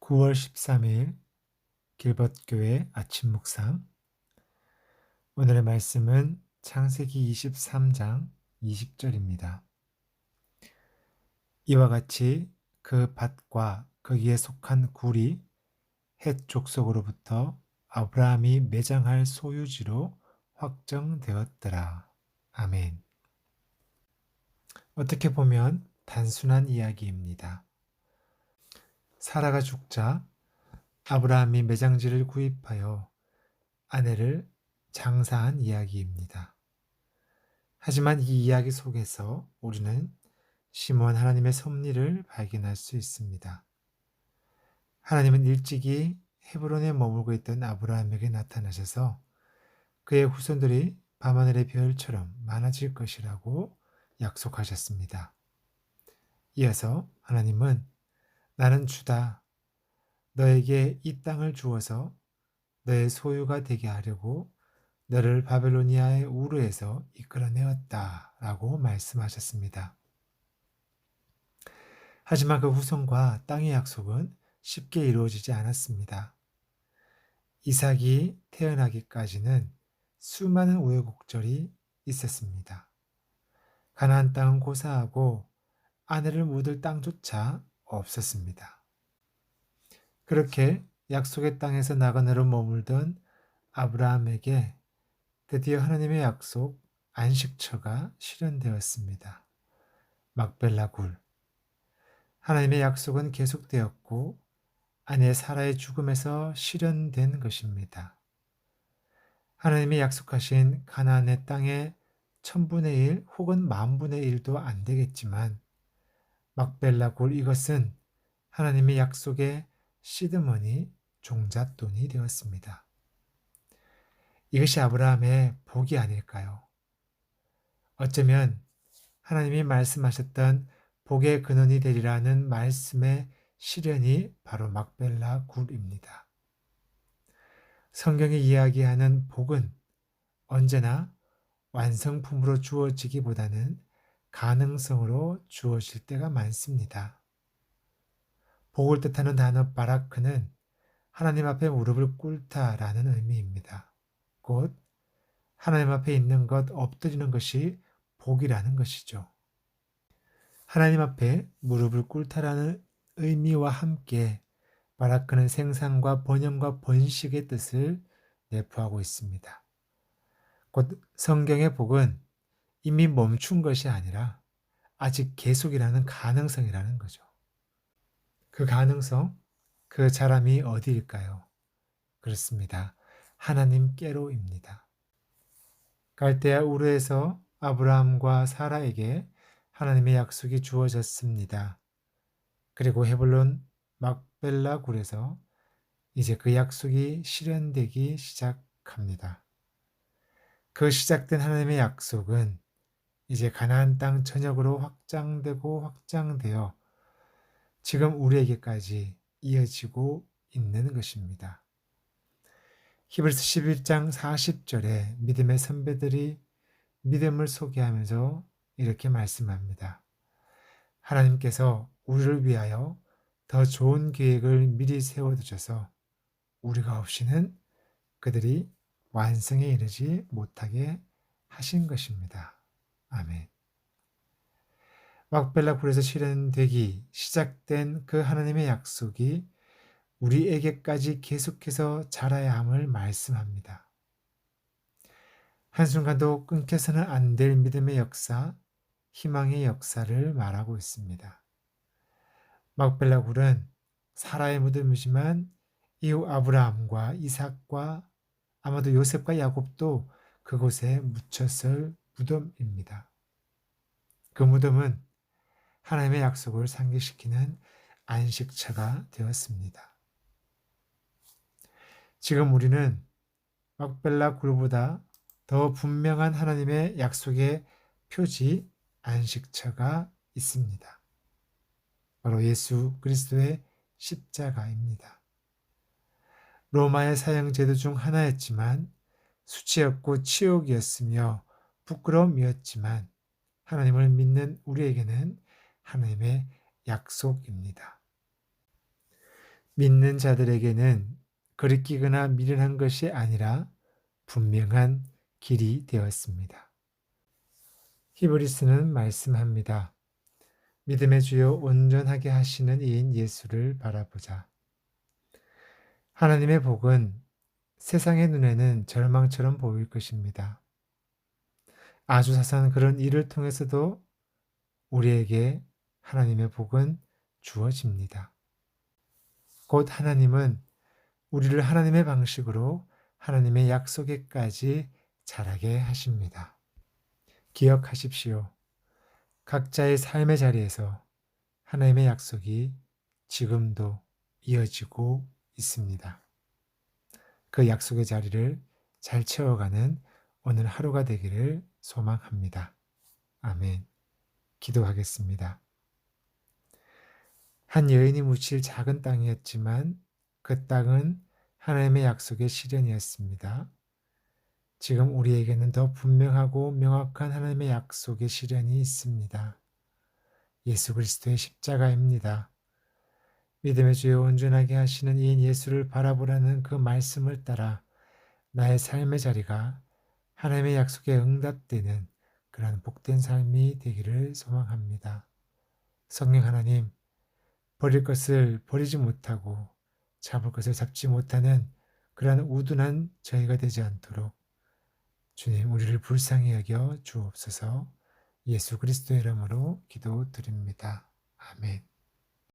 9월 13일 길벗교회 아침 묵상. 오늘의 말씀은 창세기 23장 20절입니다. 이와 같이 그 밭과 거기에 속한 굴이 헷 족속으로부터 아브라함이 매장할 소유지로 확정되었더라. 아멘. 어떻게 보면 단순한 이야기입니다. 사라가 죽자 아브라함이 매장지를 구입하여 아내를 장사한 이야기입니다. 하지만 이 이야기 속에서 우리는 심오한 하나님의 섭리를 발견할 수 있습니다. 하나님은 일찍이 헤브론에 머물고 있던 아브라함에게 나타나셔서 그의 후손들이 밤하늘의 별처럼 많아질 것이라고 약속하셨습니다. 이어서 하나님은 나는 주다. 너에게 이 땅을 주어서 너의 소유가 되게 하려고 너를 바벨로니아의 우르에서 이끌어내었다 라고 말씀하셨습니다. 하지만 그 후손과 땅의 약속은 쉽게 이루어지지 않았습니다. 이삭이 태어나기까지는 수많은 우여곡절이 있었습니다. 가나안 땅은 고사하고 아내를 묻을 땅조차 없었습니다. 그렇게 약속의 땅에서 나그네로 머물던 아브라함에게 드디어 하나님의 약속 안식처가 실현되었습니다. 막벨라 굴. 하나님의 약속은 계속되었고 아내 사라의 죽음에서 실현된 것입니다. 하나님이 약속하신 가나안의 땅의 1000분의 1 혹은 10,000분의 1도 안 되겠지만 막벨라 굴 이것은 하나님의 약속의 시드머니 종잣돈이 되었습니다. 이것이 아브라함의 복이 아닐까요? 어쩌면 하나님이 말씀하셨던 복의 근원이 되리라는 말씀의 실현이 바로 막벨라 굴입니다. 성경이 이야기하는 복은 언제나 완성품으로 주어지기보다는 가능성으로 주어질 때가 많습니다. 복을 뜻하는 단어 바라크는 하나님 앞에 무릎을 꿇다라는 의미입니다. 곧 하나님 앞에 있는 것 엎드리는 것이 복이라는 것이죠. 하나님 앞에 무릎을 꿇다라는 의미와 함께 바라크는 생산과 번영과 번식의 뜻을 내포하고 있습니다. 곧 성경의 복은 이미 멈춘 것이 아니라 아직 계속이라는 가능성이라는 거죠. 그 가능성, 그 사람이 어디일까요? 그렇습니다. 하나님께로입니다. 갈대아 우르에서 아브라함과 사라에게 하나님의 약속이 주어졌습니다. 그리고 헤블론 막벨라 굴에서 이제 그 약속이 실현되기 시작합니다. 그 시작된 하나님의 약속은 이제 가나안 땅 전역으로 확장되고 확장되어 지금 우리에게까지 이어지고 있는 것입니다. 히브리서 11장 40절에 믿음의 선배들이 믿음을 소개하면서 이렇게 말씀합니다. 하나님께서 우리를 위하여 더 좋은 계획을 미리 세워두셔서 우리가 없이는 그들이 완성에 이르지 못하게 하신 것입니다. 아멘. 막벨라 굴에서 실현되기 시작된 그 하나님의 약속이 우리에게까지 계속해서 자라야 함을 말씀합니다. 한순간도 끊겨서는 안 될 믿음의 역사, 희망의 역사를 말하고 있습니다. 막벨라 굴은 사라의 무덤이지만 이후 아브라함과 이삭과 아마도 요셉과 야곱도 그곳에 묻혔을 무덤입니다. 그 무덤은 하나님의 약속을 상기시키는 안식처가 되었습니다. 지금 우리는 막벨라 굴보다 더 분명한 하나님의 약속의 표지 안식처가 있습니다. 바로 예수 그리스도의 십자가입니다. 로마의 사형 제도 중 하나였지만 수치였고 치욕이었으며 부끄러움이었지만 하나님을 믿는 우리에게는 하나님의 약속입니다. 믿는 자들에게는 거리끼거나 미련한 것이 아니라 분명한 길이 되었습니다. 히브리스는 말씀합니다. 믿음의 주요 온전하게 하시는 이인 예수를 바라보자. 하나님의 복은 세상의 눈에는 절망처럼 보일 것입니다. 아주 사소한 그런 일을 통해서도 우리에게 하나님의 복은 주어집니다. 곧 하나님은 우리를 하나님의 방식으로 하나님의 약속에까지 자라게 하십니다. 기억하십시오. 각자의 삶의 자리에서 하나님의 약속이 지금도 이어지고 있습니다. 그 약속의 자리를 잘 채워가는 오늘 하루가 되기를 소망합니다. 아멘. 기도하겠습니다. 한 여인이 묻힐 작은 땅이었지만 그 땅은 하나님의 약속의 실현이었습니다. 지금 우리에게는 더 분명하고 명확한 하나님의 약속의 실현이 있습니다. 예수 그리스도의 십자가입니다. 믿음의 주여 온전하게 하시는 이인 예수를 바라보라는 그 말씀을 따라 나의 삶의 자리가 하나님의 약속에 응답되는 그러한 복된 삶이 되기를 소망합니다. 성령 하나님, 버릴 것을 버리지 못하고 잡을 것을 잡지 못하는 그러한 우둔한 저희가 되지 않도록 주님 우리를 불쌍히 여겨 주옵소서. 예수 그리스도의 이름으로 기도드립니다. 아멘.